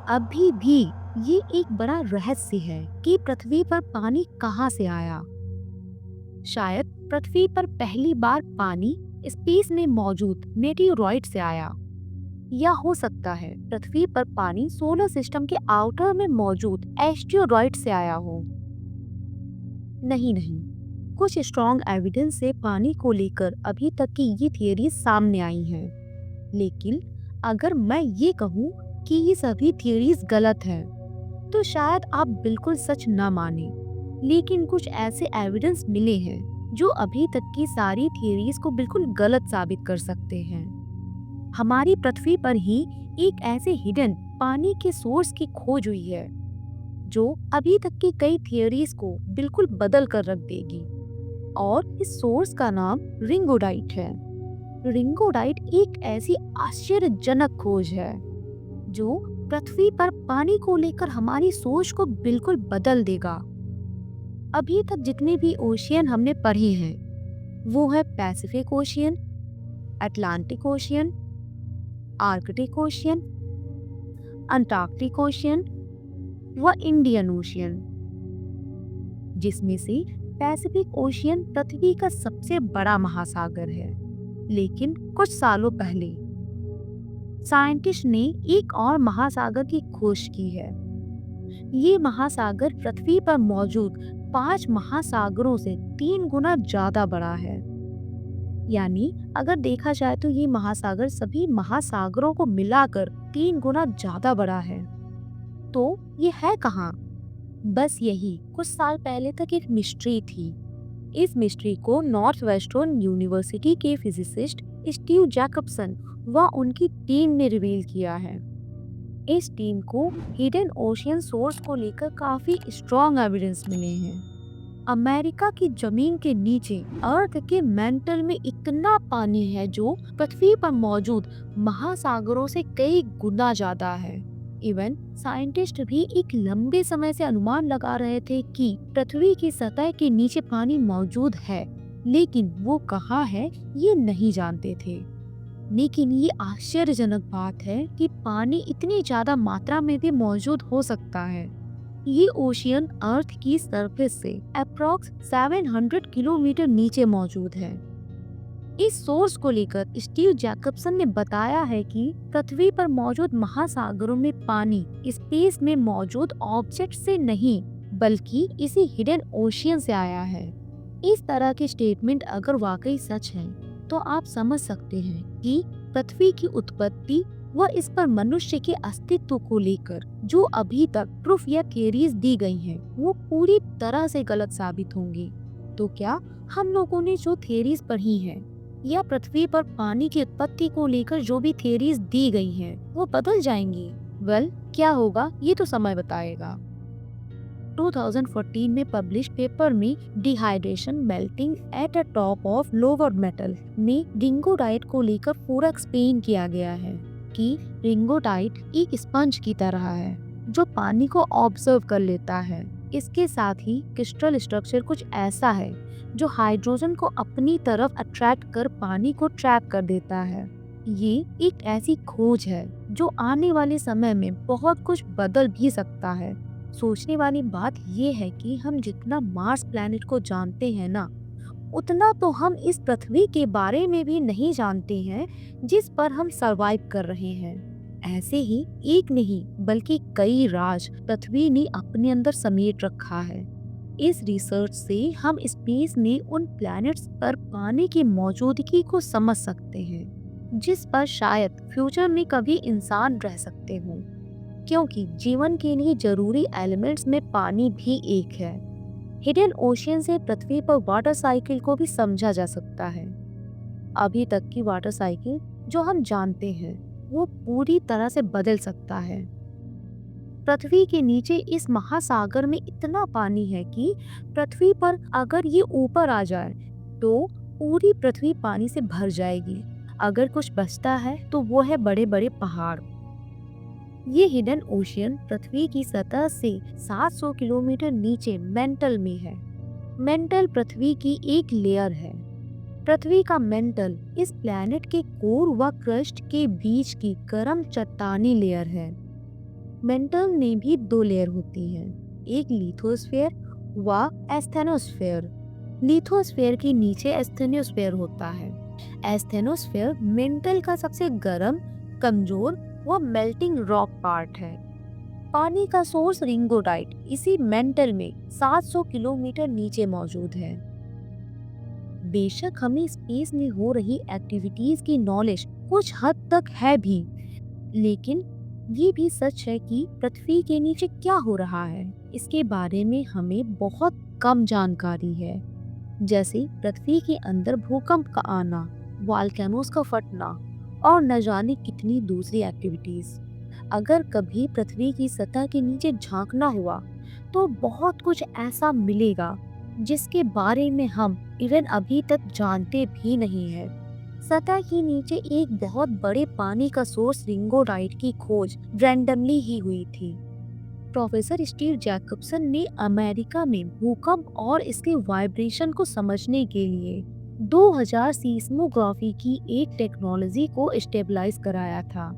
अभी भी ये एक बड़ा रहस्य है कि पृथ्वी पर पानी कहाँ से आया। शायद पृथ्वी पर पहली बार पानी स्पेस में मौजूद मेटेओरॉइड से आया, या हो सकता है पृथ्वी पर पानी सोलर सिस्टम के आउटर में मौजूद एस्टेरॉइड से आया हो। नहीं नहीं, कुछ स्ट्रॉन्ग एविडेंस से पानी को लेकर अभी तक की ये थियरी सामने आई हैं। लेकिन अगर मैं ये कहूँ कि ये सभी थियरीज गलत हैं, तो शायद आप बिल्कुल सच ना माने। लेकिन कुछ ऐसे एविडेंस मिले हैं जो अभी तक की सारी थियरीज को बिल्कुल गलत साबित कर सकते हैं। हमारी पृथ्वी पर ही एक ऐसे हिडन पानी के सोर्स की खोज हुई है जो अभी तक की कई थियरीज को बिल्कुल बदल कर रख देगी। और इस सोर्स का नाम रिंगोडाइट है। रिंगोडाइट एक ऐसी आश्चर्यजनक खोज है जो पृथ्वी पर पानी को लेकर हमारी सोच को बिल्कुल बदल देगा। अभी तक जितने भी ओशियन हमने पढ़े हैं वो है Pacific ocean, Atlantic ocean, Arctic ocean, Antarctic ocean व इंडियन ओशियन, जिसमें से पैसिफिक ओशियन पृथ्वी का सबसे बड़ा महासागर है। लेकिन कुछ सालों पहले साइंटिस्ट ने एक और महासागर की खोज की है। ये महासागर पृथ्वी पर मौजूद 5 महासागरों से 3 गुना ज्यादा बड़ा है। यानी अगर देखा जाए तो ये महासागर सभी महासागरों को मिलाकर 3 गुना ज्यादा बड़ा है। तो ये है कहाँ? बस यही कुछ साल पहले तक एक मिस्ट्री थी। इस मिस्ट्री को नॉर्थ वेस्टर्न यूनिवर्सिटी के फिजिसिस्ट स्टीव जैकबसन व उनकी टीम ने रिवील किया है। इस टीम को हिडन ओशियन सोर्स को लेकर काफी स्ट्रॉन्ग एविडेंस मिले हैं। अमेरिका की जमीन के नीचे अर्थ के मेंटल में इतना पानी है जो पृथ्वी पर मौजूद महासागरों से कई गुना ज्यादा है। इवन साइंटिस्ट भी एक लंबे समय से अनुमान लगा रहे थे कि पृथ्वी की सतह के नीचे पानी मौजूद है, लेकिन वो कहाँ है ये नहीं जानते थे। लेकिन ये आश्चर्यजनक बात है कि पानी इतनी ज्यादा मात्रा में भी मौजूद हो सकता है। ये ओशियन अर्थ की सरफेस से अप्रॉक्स 700 किलोमीटर नीचे मौजूद है। इस सोर्स को लेकर स्टीव जैकबसन ने बताया है कि पृथ्वी पर मौजूद महासागरों में पानी स्पेस में मौजूद ऑब्जेक्ट से नहीं बल्कि इसी हिडन ओशियन से आया है। इस तरह के स्टेटमेंट अगर वाकई सच है तो आप समझ सकते हैं कि पृथ्वी की उत्पत्ति व इस पर मनुष्य के अस्तित्व को लेकर जो अभी तक प्रूफ या थियरीज दी गई हैं, वो पूरी तरह से गलत साबित होंगी। तो क्या हम लोगों ने जो थियरीज पढ़ी हैं या पृथ्वी पर पानी की उत्पत्ति को लेकर जो भी थियरीज दी गई हैं, वो बदल जाएंगी? वेल, क्या होगा ये तो समय बताएगा। 2014 में पब्लिश पेपर में dehydration melting at a top of lower metal में रिंगोडाइट को लेकर पूरा एक्सप्लेन किया गया है कि रिंगोडाइट एक स्पंज की तरह है जो पानी को ऑब्जर्व कर लेता है। इसके साथ ही क्रिस्टल स्ट्रक्चर कुछ ऐसा है जो हाइड्रोजन को अपनी तरफ अट्रैक्ट कर पानी को ट्रैप कर देता है। ये एक ऐसी खोज है जो आने वाले समय में बहुत कुछ बदल भी सकता है। सोचने वाली बात ये है कि हम जितना मार्स प्लैनेट को जानते हैं ना, उतना तो हम इस पृथ्वी के बारे में भी नहीं जानते हैं जिस पर हम सरवाइव कर रहे हैं। ऐसे ही एक नहीं बल्कि कई राज पृथ्वी ने अपने अंदर समेट रखा है। इस रिसर्च से हम स्पेस में उन प्लैनेट्स पर पानी की मौजूदगी को समझ सकते हैं जिस पर शायद फ्यूचर में कभी इंसान रह सकते हों, क्योंकि जीवन के लिए जरूरी एलिमेंट्स में पानी भी एक है। हिडन ओशियन से पृथ्वी पर वाटर साइकिल को भी समझा जा सकता है। अभी तक की वाटर साइकिल जो हम जानते हैं वो पूरी तरह से बदल सकता है। पृथ्वी के नीचे इस महासागर में इतना पानी है कि पृथ्वी पर अगर ये ऊपर आ जाए तो पूरी पृथ्वी पानी से भर जाएगी। अगर कुछ बचता है तो वो है बड़े बड़े पहाड़। ये हिडन ओशियन पृथ्वी की सतह से 700 किलोमीटर नीचे मेंटल में है। मेंटल पृथ्वी की एक लेयर है। पृथ्वी का मेंटल इस प्लैनेट के कोर व क्रस्ट के बीच की गर्म चट्टानी लेयर है। मेंटल में भी दो लेयर होती हैं, एक लिथोस्फेयर व एस्थेनोस्फेयर। लिथोस्फेयर के नीचे एस्थेनोस्फेयर होता है। एस्थेनोस्फेयर मेंटल का सबसे गर्म, कमजोर व मेल्टिंग रॉक पार्ट है। पानी का सोर्स रिंगोडाइट इसी मेंटल में 700 किलोमीटर नीचे मौजूद है। बेशक हमें स्पेस में हो रही एक्टिविटीज की नॉलेज कुछ हद तक है भी, लेकिन ये भी सच है कि पृथ्वी के नीचे क्या हो रहा है इसके बारे में हमें बहुत कम जानकारी है। जैसे पृथ्वी के अंदर भूकंप का आना, वॉल्केनोस का फटना और न जाने कितनी दूसरी एक्टिविटीज। अगर कभी पृथ्वी की सतह के नीचे झांकना हुआ तो बहुत कुछ ऐसा मिलेगा जिसके बारे में हम इवन अभी तक जानते भी नहीं है। सतह के नीचे एक बहुत बड़े पानी का सोर्स रिंगोडाइट की खोज रैंडमली ही हुई थी। प्रोफेसर स्टीव जैकबसन ने अमेरिका में भूकंप और इसके वाइब्रेशन को समझने के लिए 2000 सीस्मोग्राफी की एक टेक्नोलॉजी को स्टेबलाइज कराया था,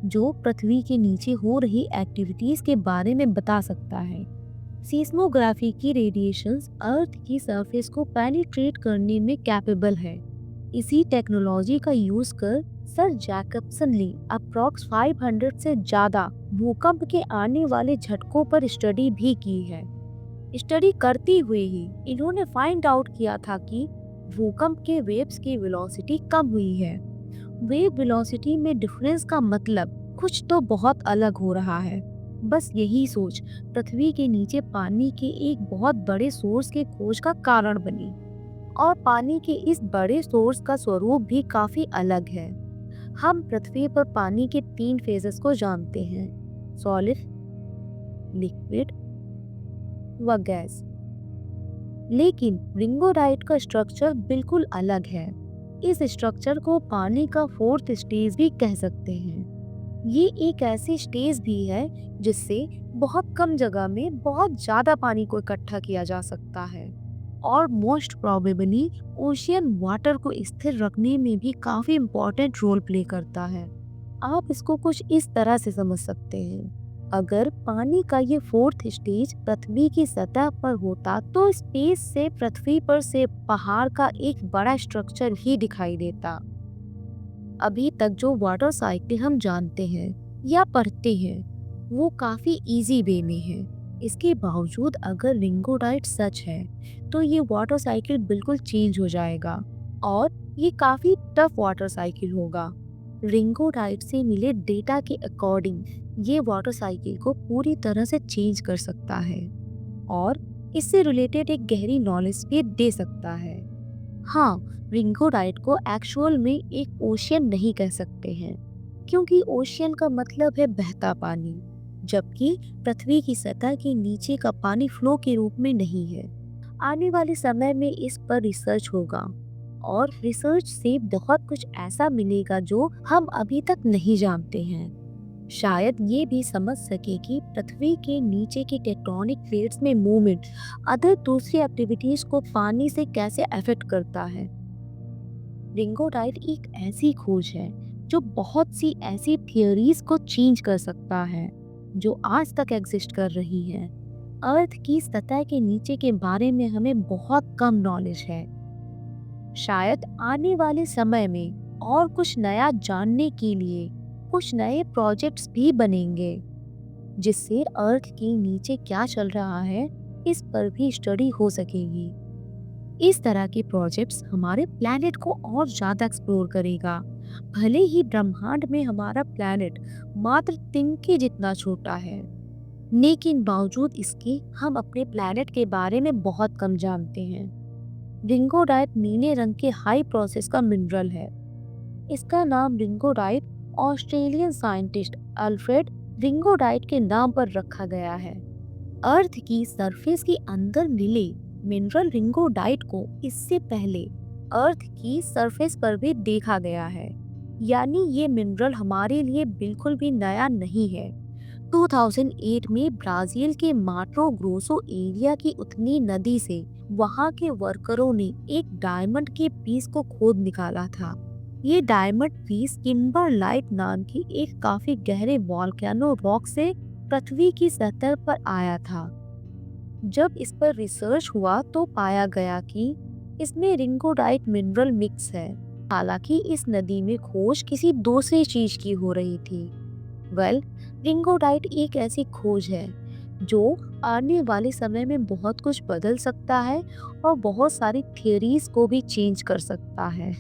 जो पृथ्वी के नीचे हो रही एक्टिविटीज के बारे में बता सकता है। सीस्मोग्राफी की रेडिएशंस अर्थ की सरफेस को पेनिट्रेट करने में कैपेबल है। इसी टेक्नोलॉजी का यूज कर सर जैकबसन ने अप्रॉक्स 500 से ज्यादा भूकंप के आने वाले झटकों पर स्टडी भी की है। स्टडी करते हुए ही इन्होंने फाइंड आउट किया था कि भूकंप के वेव्स की वेलोसिटी कम हुई है। वेव वेलोसिटी में डिफरेंस का मतलब कुछ तो बहुत अलग हो रहा है। बस यही सोच पृथ्वी के नीचे पानी के एक बहुत बड़े सोर्स के खोज का कारण बनी, और पानी के इस बड़े सोर्स का स्वरूप भी काफी अलग है। हम पृथ्वी पर पानी के 3 फेजेस को जानते हैं, सॉलिड, लिक्विड व गैस। लेकिन रिंगोडाइट का स्ट्रक्चर बिल्कुल अलग है। इस स्ट्रक्चर को पानी का 4th स्टेज भी कह सकते हैं। ये एक ऐसी स्टेज भी है जिससे बहुत कम जगह में बहुत ज्यादा पानी को इकट्ठा किया जा सकता है, और मोस्ट प्रोबेबली ओशियन वाटर को स्थिर रखने में भी काफी इम्पोर्टेंट रोल प्ले करता है। आप इसको कुछ इस तरह से समझ सकते हैं, अगर पानी का ये 4th स्टेज पृथ्वी की सतह पर होता तो स्पेस से पृथ्वी पर से पहाड़ का एक बड़ा स्ट्रक्चर ही दिखाई देता। अभी तक जो वाटर साइकिल हम जानते हैं या पढ़ते हैं वो काफी इजी वे में है। इसके बावजूद अगर रिंगोडाइट सच है तो ये वाटर साइकिल बिल्कुल चेंज हो जाएगा और ये काफी टफ वाटर साइकिल होगा। रिंगोडाइट से मिले डेटा के अकॉर्डिंग ये वाटर साइकिल को पूरी तरह से चेंज कर सकता है और इससे रिलेटेड एक गहरी नॉलेज भी दे सकता है। हाँ, रिंगोडाइट को एक्चुअल में एक ओशियन नहीं कह सकते हैं, क्योंकि ओशियन का मतलब है बहता पानी, जबकि पृथ्वी की सतह के नीचे का पानी फ्लो के रूप में नहीं है। आने वाले समय में इस पर रिसर्च होगा और रिसर्च से बहुत कुछ ऐसा मिलेगा जो हम अभी तक नहीं जानते हैं। शायद ये भी समझ सके कि पृथ्वी के नीचे की टेक्टोनिक प्लेट्स में मूवमेंट अदर दूसरी एक्टिविटीज को पानी से कैसे अफेक्ट करता है। रिंगोडाइट एक ऐसी खोज है जो बहुत सी ऐसी थियोरीज को चेंज कर सकता है जो आज तक एग्जिस्ट कर रही हैं। अर्थ की सतह के नीचे के बारे में हमें बहुत कम नॉलेज है। शायद आने वाले समय में और कुछ नया जानने के लिए कुछ नए प्रोजेक्ट्स भी बनेंगे, जिससे अर्थ के नीचे क्या चल रहा है इस पर भी स्टडी हो सकेगी। इस तरह के प्रोजेक्ट्स हमारे प्लैनेट को और ज्यादा एक्सप्लोर करेगा। भले ही ब्रह्मांड में हमारा प्लैनेट मात्र तिनके जितना छोटा है, लेकिन बावजूद इसके हम अपने प्लैनेट के बारे में बहुत कम जानते हैं। रिंगोडाइट नीले रंग के हाई प्रोसेस का मिनरल है। इसका नाम रिंगोडाइट ऑस्ट्रेलियन साइंटिस्ट अल्फ्रेड रिंगोडाइट के नाम पर रखा गया है। अर्थ की सरफेस के अंदर मिले मिनरल रिंगोडाइट को इससे पहले अर्थ की सरफेस पर भी देखा गया है, यानी ये मिनरल हमारे लिए बिल्कुल भी नया नहीं है। 2008 में ब्राजील के माटो ग्रोसो एरिया की उतनी नदी से वहां के वर्करों ने एक डायमंड के पीस को खोद निकाला था। ये डायमंड पीस किम्बरलाइट नाम की एक काफी गहरे वॉल्केनो रॉक से पृथ्वी की सतह पर आया था। जब इस पर रिसर्च हुआ तो पाया गया कि इसमें रिंगोडाइट मिनरल मिक्स है। हालांकि इस नदी में खोज किसी दूसरी चीज की हो रही थी। रिंगोडाइट एक ऐसी खोज है जो आने वाले समय में बहुत कुछ बदल सकता है और बहुत सारी थियरीज को भी चेंज कर सकता है।